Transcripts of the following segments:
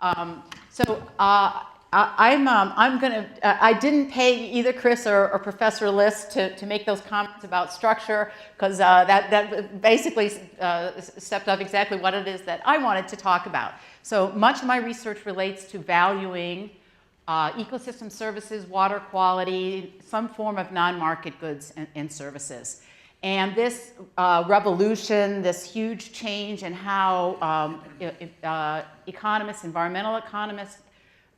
I didn't pay either Chris or Professor List to make those comments about structure, because that basically stepped up exactly what it is that I wanted to talk about. So much of my research relates to valuing ecosystem services, water quality, some form of non-market goods and services. And this revolution, this huge change in how economists, environmental economists,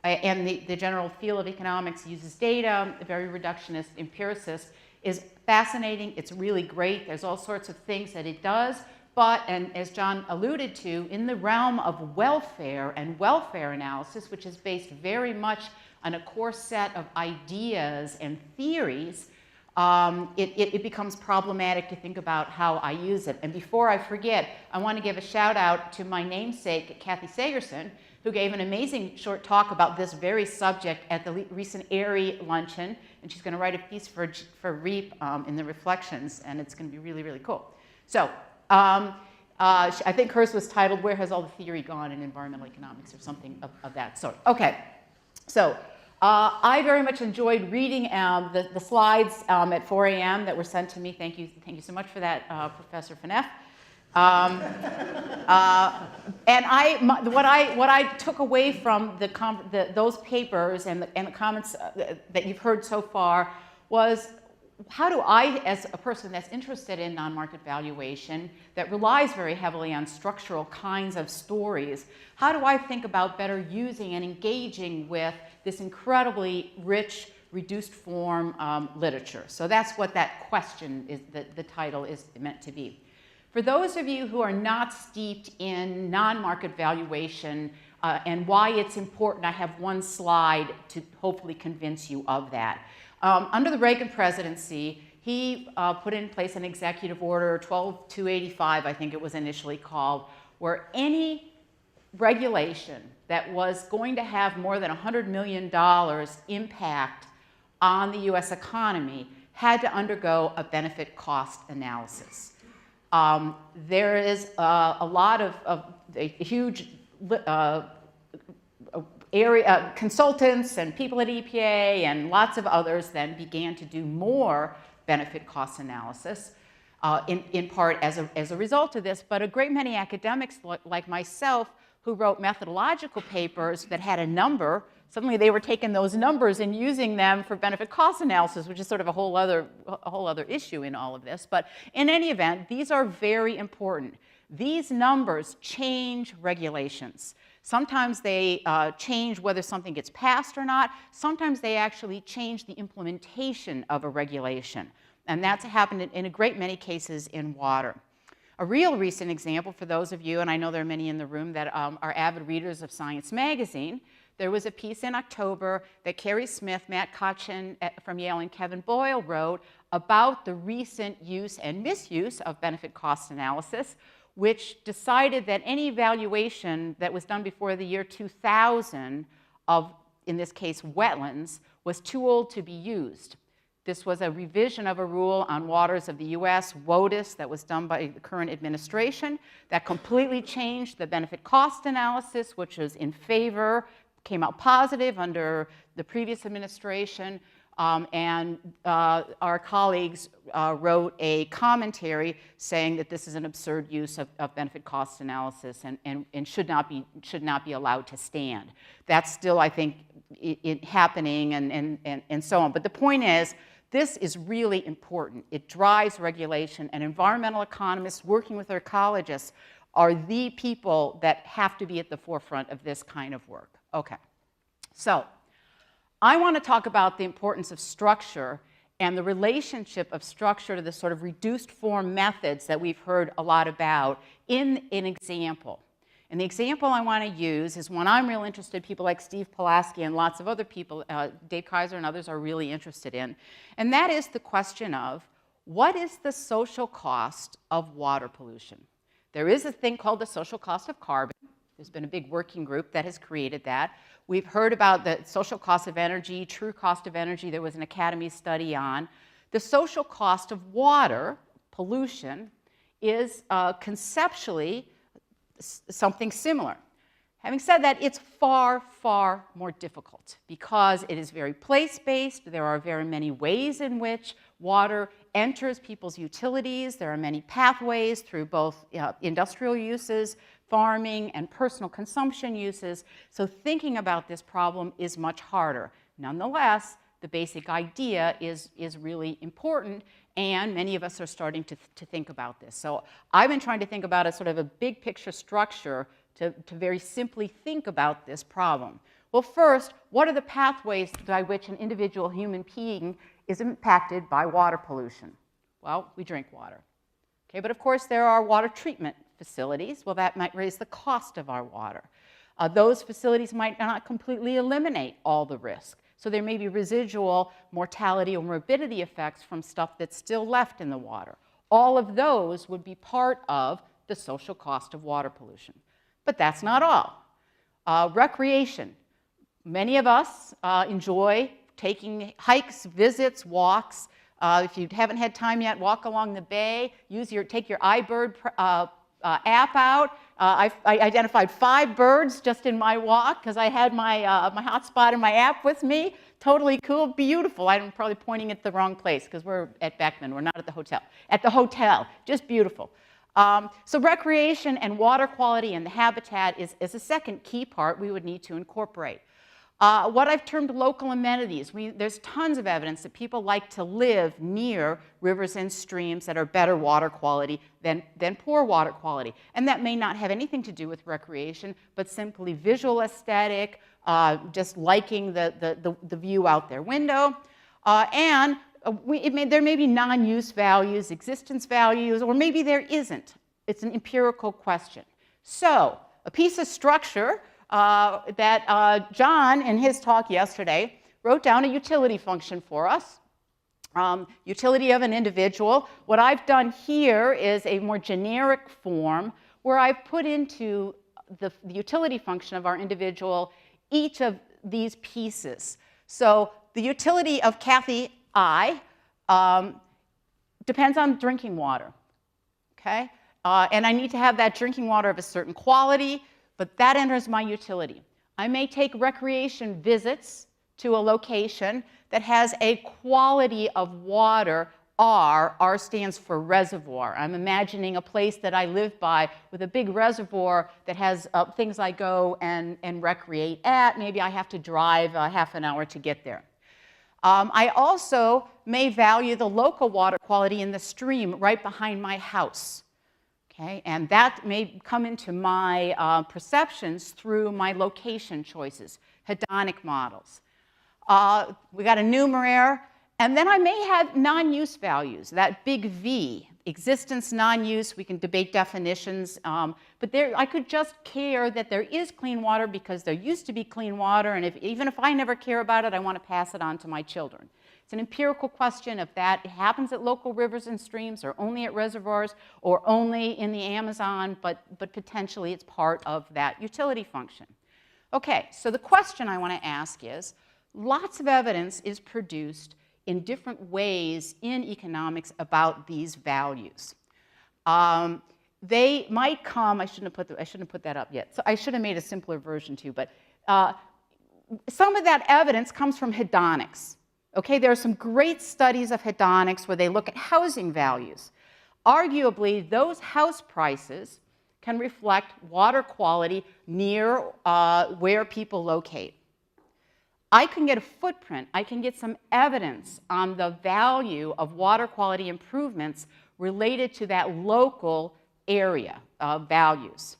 and the general field of economics uses data, a very reductionist empiricist, is fascinating. It's really great. There's all sorts of things that it does. But, and as John alluded to, in the realm of welfare and welfare analysis, which is based very much on a core set of ideas and theories, it becomes problematic to think about how I use it. And before I forget, I want to give a shout out to my namesake, Kathy Sagerson, who gave an amazing short talk about this very subject at the recent Ehrlich luncheon. And she's going to write a piece for REAP in the reflections, and it's going to be really, really cool. So I think hers was titled, "Where Has All the Theory Gone in Environmental Economics?" or something of that sort. Okay, so I very much enjoyed reading the slides at 4 a.m. that were sent to me. Thank you so much for that, Professor Fineff. And what I took away from those papers and the comments that you've heard so far was, how do I, as a person that's interested in non-market valuation, that relies very heavily on structural kinds of stories, how do I think about better using and engaging with this incredibly rich, reduced form literature? So that's what that question is, the title is meant to be. For those of you who are not steeped in non-market valuation and why it's important, I have one slide to hopefully convince you of that. Under the Reagan presidency, he put in place an executive order, 12285, I think it was initially called, where any regulation that was going to have more than $100 million impact on the US economy had to undergo a benefit cost analysis. There is a lot of a huge consultants and people at EPA and lots of others then began to do more benefit cost analysis, in part as a result of this, but a great many academics like myself who wrote methodological papers that had a number, suddenly they were taking those numbers and using them for benefit cost analysis, which is sort of a whole other issue in all of this. But in any event, these are very important. These numbers change regulations. Sometimes they change whether something gets passed or not. Sometimes they actually change the implementation of a regulation. And that's happened in a great many cases in water. A real recent example for those of you, and I know there are many in the room that are avid readers of Science Magazine, there was a piece in October that Carrie Smith, Matt Cotchin from Yale, and Kevin Boyle wrote about the recent use and misuse of benefit cost analysis, which decided that any evaluation that was done before the year 2000 of, in this case, wetlands, was too old to be used. This was a revision of a rule on waters of the US, WOTUS, that was done by the current administration, that completely changed the benefit cost analysis, which was in favor, came out positive under the previous administration, and our colleagues wrote a commentary saying that this is an absurd use of benefit cost analysis and should not be allowed to stand. That's still, I think, happening and so on. But the point is, this is really important. It drives regulation, and environmental economists working with their ecologists are the people that have to be at the forefront of this kind of work. Okay, so I want to talk about the importance of structure and the relationship of structure to the sort of reduced form methods that we've heard a lot about in an example. And the example I want to use is one I'm real interested in, people like Steve Polasky and lots of other people, Dave Kaiser and others are really interested in. And that is the question of, what is the social cost of water pollution? There is a thing called the social cost of carbon. There's been a big working group that has created that. We've heard about the social cost of energy, true cost of energy. There was an Academy study on. The social cost of water pollution is conceptually something similar. Having said that, it's far, far more difficult because it is very place-based. There are very many ways in which water enters people's utilities. There are many pathways through both industrial uses, farming, and personal consumption uses. So thinking about this problem is much harder. Nonetheless, the basic idea is really important, and many of us are starting to think about this. So I've been trying to think about a sort of a big picture structure to very simply think about this problem. Well, first, what are the pathways by which an individual human being is impacted by water pollution? Well, we drink water. Okay, but of course there are water treatment facilities. Well, that might raise the cost of our water. Those facilities might not completely eliminate all the risk. So there may be residual mortality or morbidity effects from stuff that's still left in the water. All of those would be part of the social cost of water pollution. But that's not all. Recreation. Many of us enjoy taking hikes, visits, walks. If you haven't had time yet, walk along the bay. Take your iBird app out. I identified 5 birds just in my walk because I had my hotspot and my app with me. Totally cool, beautiful. I'm probably pointing at the wrong place because we're at Beckman. We're not at the hotel. At the hotel, just beautiful. So recreation and water quality and the habitat is a second key part we would need to incorporate. What I've termed local amenities. There's tons of evidence that people like to live near rivers and streams that are better water quality than poor water quality. And that may not have anything to do with recreation, but simply visual aesthetic, just liking the view out their window. There may be non-use values, existence values, or maybe there isn't. It's an empirical question. So a piece of structure that John, in his talk yesterday, wrote down a utility function for us. Utility of an individual. What I've done here is a more generic form where I've put into the utility function of our individual each of these pieces. So the utility of Kathy I depends on drinking water, okay? And I need to have that drinking water of a certain quality, but that enters my utility. I may take recreation visits to a location that has a quality of water R. R stands for reservoir. I'm imagining a place that I live by with a big reservoir that has things I go and recreate at. Maybe I have to drive half an hour to get there. I also may value the local water quality in the stream right behind my house. Okay? And that may come into my perceptions through my location choices, hedonic models. We got a numeraire, and then I may have non-use values, that big V, existence, non-use. We can debate definitions, but I could just care that there is clean water because there used to be clean water, and even if I never care about it, I want to pass it on to my children. It's an empirical question if that happens at local rivers and streams, or only at reservoirs, or only in the Amazon, but potentially it's part of that utility function. Okay, so the question I want to ask is, lots of evidence is produced in different ways in economics about these values. They might come, I shouldn't have put that up yet, so I should have made a simpler version too, but some of that evidence comes from hedonics. Okay, there are some great studies of hedonics where they look at housing values. Arguably, those house prices can reflect water quality near where people locate. I can get a footprint, I can get some evidence on the value of water quality improvements related to that local area of values.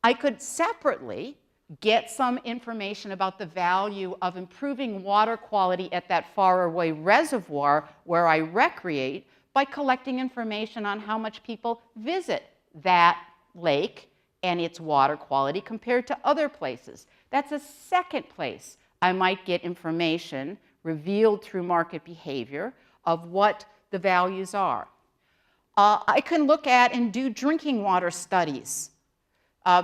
I could separately get some information about the value of improving water quality at that faraway reservoir where I recreate by collecting information on how much people visit that lake and its water quality compared to other places. That's a second place I might get information revealed through market behavior of what the values are. I can look at and do drinking water studies.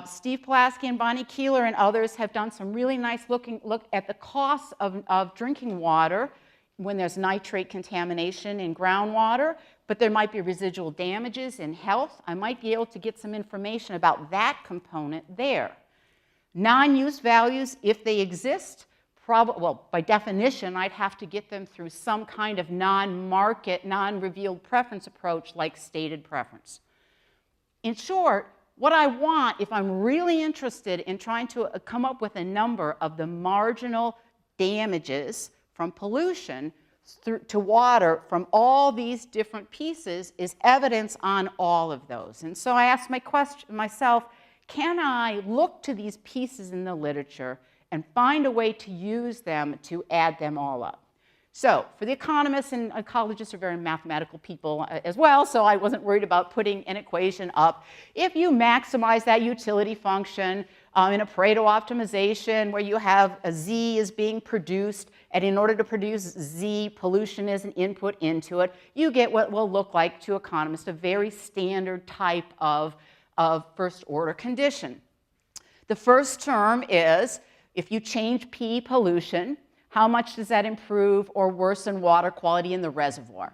Steve Polasky and Bonnie Keeler and others have done some really nice look at the costs of drinking water when there's nitrate contamination in groundwater, but there might be residual damages in health. I might be able to get some information about that component there. Non-use values, if they exist, well, by definition, I'd have to get them through some kind of non-market, non-revealed preference approach like stated preference. In short, what I want, if I'm really interested in trying to come up with a number of the marginal damages from pollution to water from all these different pieces, is evidence on all of those. And so I asked myself, can I look to these pieces in the literature and find a way to use them to add them all up? So for the economists, and ecologists are very mathematical people as well, so I wasn't worried about putting an equation up. If you maximize that utility function in a Pareto optimization where you have a Z is being produced, and in order to produce Z, pollution is an input into it, you get what will look like to economists a very standard type of first order condition. The first term is, if you change P pollution, how much does that improve or worsen water quality in the reservoir?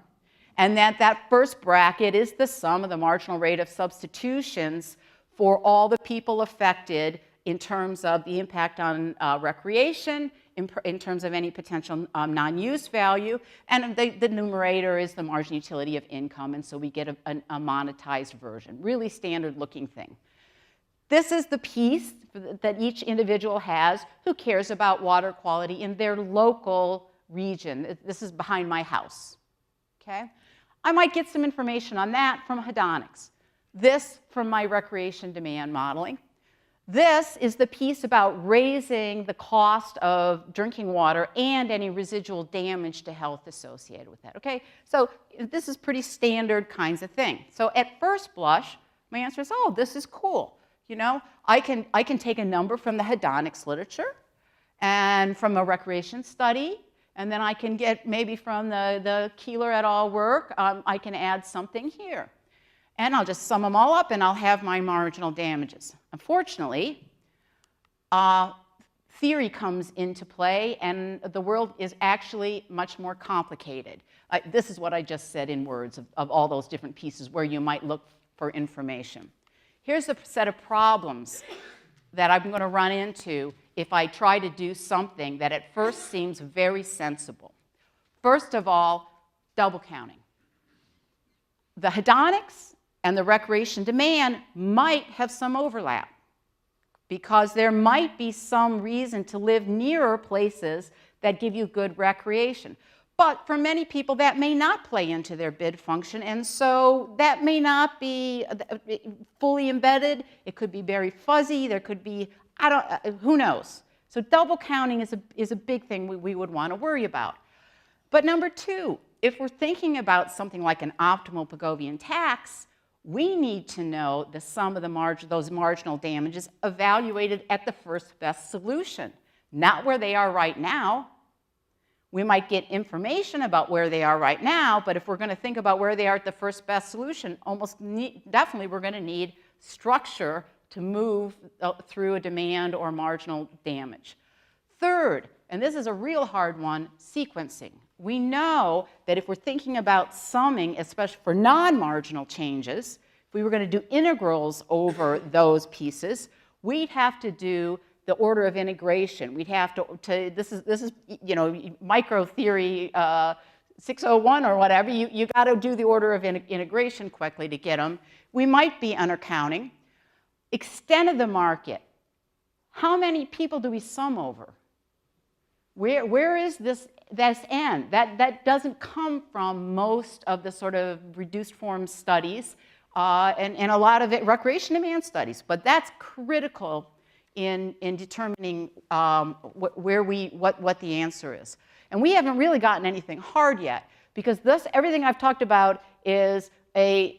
And that first bracket is the sum of the marginal rate of substitutions for all the people affected in terms of the impact on recreation, in terms of any potential non-use value, and the numerator is the marginal utility of income, and so we get a monetized version. Really standard looking thing. This is the piece that each individual has who cares about water quality in their local region. This is behind my house, okay? I might get some information on that from hedonics. This from my recreation demand modeling. This is the piece about raising the cost of drinking water and any residual damage to health associated with that, okay? So this is pretty standard kinds of thing. So at first blush, my answer is, oh, this is cool. You know, I can take a number from the hedonics literature and from a recreation study, and then I can get maybe from the Keeler et al. Work, I can add something here. And I'll just sum them all up and I'll have my marginal damages. Unfortunately, theory comes into play and the world is actually much more complicated. This is what I just said in words of all those different pieces where you might look for information. Here's a set of problems that I'm going to run into if I try to do something that at first seems very sensible. First of all, double counting. The hedonics and the recreation demand might have some overlap because there might be some reason to live nearer places that give you good recreation. But for many people, that may not play into their bid function, and so that may not be fully embedded. It could be very fuzzy. There could be, who knows? So double counting is a big thing we would want to worry about. But number two, if we're thinking about something like an optimal Pigovian tax, we need to know the sum of those marginal damages evaluated at the first best solution, not where they are right now. We might get information about where they are right now, but if we're going to think about where they are at the first best solution, definitely we're going to need structure to move through a demand or marginal damage. Third, and this is a real hard one, sequencing. We know that if we're thinking about summing, especially for non-marginal changes, if we were going to do integrals over those pieces, we'd have to do the order of integration. We'd have to this is you know, micro theory 601 or whatever. You got to do the order of integration quickly to get them. We might be undercounting. Extent of the market. How many people do we sum over? Where is this end? That doesn't come from most of the sort of reduced form studies and a lot of recreation demand studies, but that's critical in determining what the answer is. And we haven't really gotten anything hard yet, because everything I've talked about is a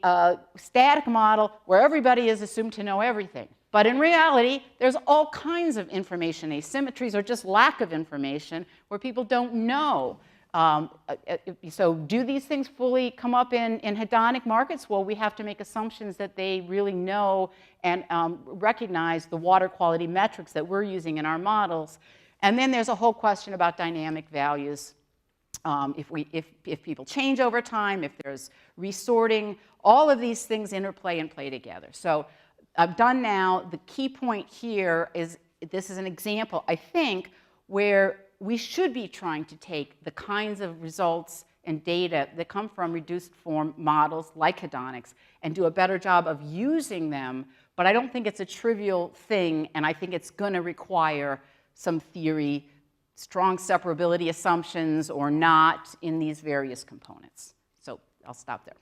static model where everybody is assumed to know everything. But in reality, there's all kinds of information asymmetries or just lack of information where people don't know. So do these things fully come up in hedonic markets? Well, we have to make assumptions that they really know and recognize the water quality metrics that we're using in our models. And then there's a whole question about dynamic values. If people change over time, if there's resorting, all of these things interplay and play together. So I've done now. The key point here is this is an example, I think, where we should be trying to take the kinds of results and data that come from reduced form models like hedonics and do a better job of using them. But I don't think it's a trivial thing, and I think it's going to require some theory, strong separability assumptions or not in these various components. So I'll stop there.